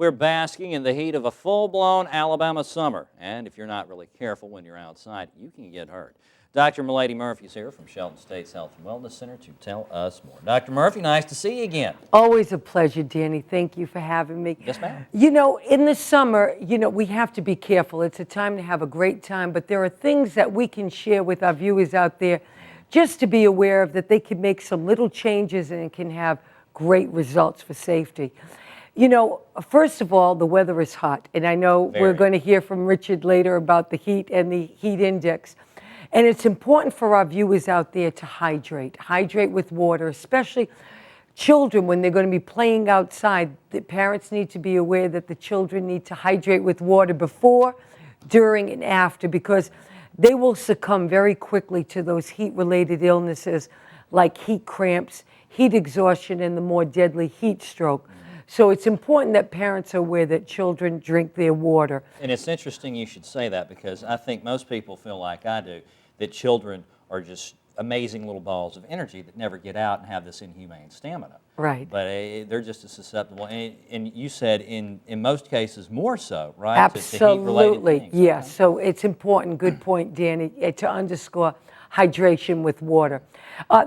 We're basking in the heat of a full-blown Alabama summer, and if you're not really careful when you're outside, you can get hurt. Dr. Milady Murphy is here from Shelton State's Health and Wellness Center to tell us more. Dr. Murphy, nice to see you again. Always a pleasure, Danny. Thank you for having me. Yes, ma'am. You know, in the summer, we have to be careful. It's a time to have a great time, but there are things that we can share with our viewers out there just to be aware of, that they can make some little changes and it can have great results for safety. You know, first of all, the weather is hot, and I know we're going to hear from Richard later about the heat and the heat index. And it's important for our viewers out there to hydrate. Hydrate with water, especially children when they're going to be playing outside. The parents need to be aware that the children need to hydrate with water before, during, and after, because they will succumb very quickly to those heat-related illnesses like heat cramps, heat exhaustion, and the more deadly heat stroke. So it's important that parents are aware that children drink their water. And it's interesting you should say that, because I think most people feel like I do, that children are just amazing little balls of energy that never get out and have this inhumane stamina. Right. But they're just as susceptible. And you said in most cases more so, right? Absolutely, to heat-related things. yes. Okay. So it's important, good point, Danny, to underscore hydration with water.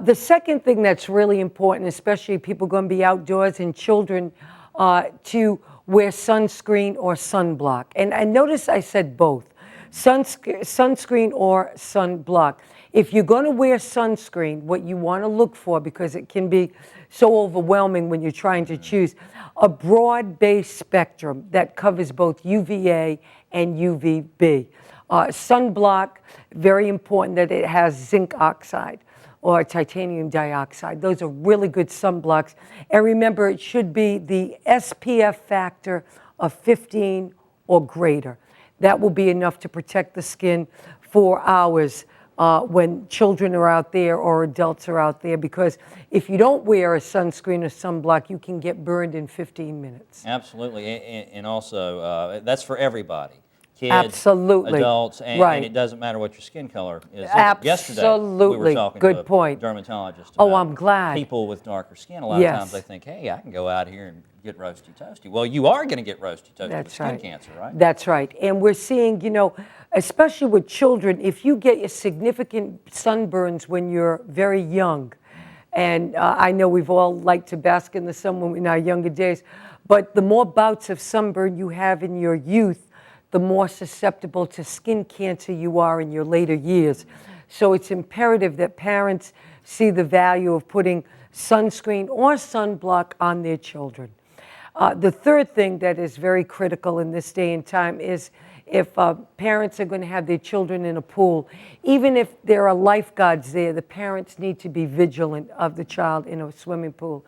The second thing that's really important, especially people going to be outdoors and children, to wear sunscreen or sunblock. And I notice I said both, sunscreen or sunblock. If you're going to wear sunscreen, what you want to look for, because it can be so overwhelming when you're trying to choose, a broad-based spectrum that covers both UVA and UVB. Sunblock, very important that it has zinc oxide or titanium dioxide. Those are really good sunblocks. And remember, it should be the SPF factor of 15 or greater. That will be enough to protect the skin for hours when children are out there or adults are out there, because if you don't wear a sunscreen or sunblock, you can get burned in 15 minutes. Absolutely, and also that's for everybody. Kids, absolutely, adults, right. And it doesn't matter what your skin color is. Absolutely, yesterday we were talking good to a point. dermatologist about I'm glad. People with darker skin, a lot of times they think, hey, I can go out here and get roasty toasty. Well, you are going to get roasty toasty with skin cancer, right? That's right. And we're seeing, especially with children, if you get your significant sunburns when you're very young, and I know we've all liked to bask in the sun in our younger days, but the more bouts of sunburn you have in your youth, the more susceptible to skin cancer you are in your later years. So it's imperative that parents see the value of putting sunscreen or sunblock on their children. The third thing that is very critical in this day and time is if parents are going to have their children in a pool, even if there are lifeguards there, the parents need to be vigilant of the child in a swimming pool.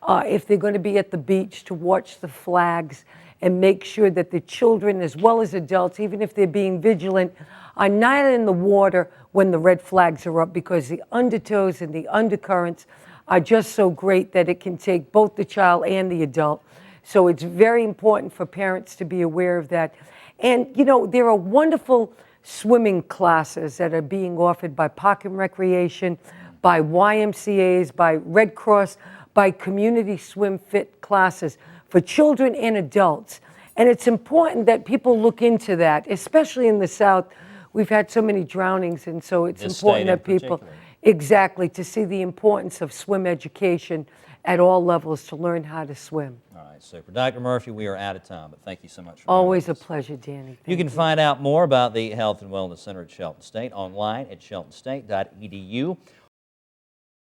If they're going to be at the beach, to watch the flags and make sure that the children, as well as adults, even if they're being vigilant, are not in the water when the red flags are up, because the undertows and the undercurrents are just so great that it can take both the child and the adult. So it's very important for parents to be aware of that. And, there are wonderful swimming classes that are being offered by Park and Recreation, by YMCAs, by Red Cross, by community swim fit classes for children and adults. And it's important that people look into that, especially in the South. We've had so many drownings, and so it's important that people, exactly, to see the importance of swim education at all levels to learn how to swim. All right, super. Dr. Murphy, we are out of time, but thank you so much for always a pleasure, Danny. You can find out more about the Health and Wellness Center at Shelton State online at sheltonstate.edu,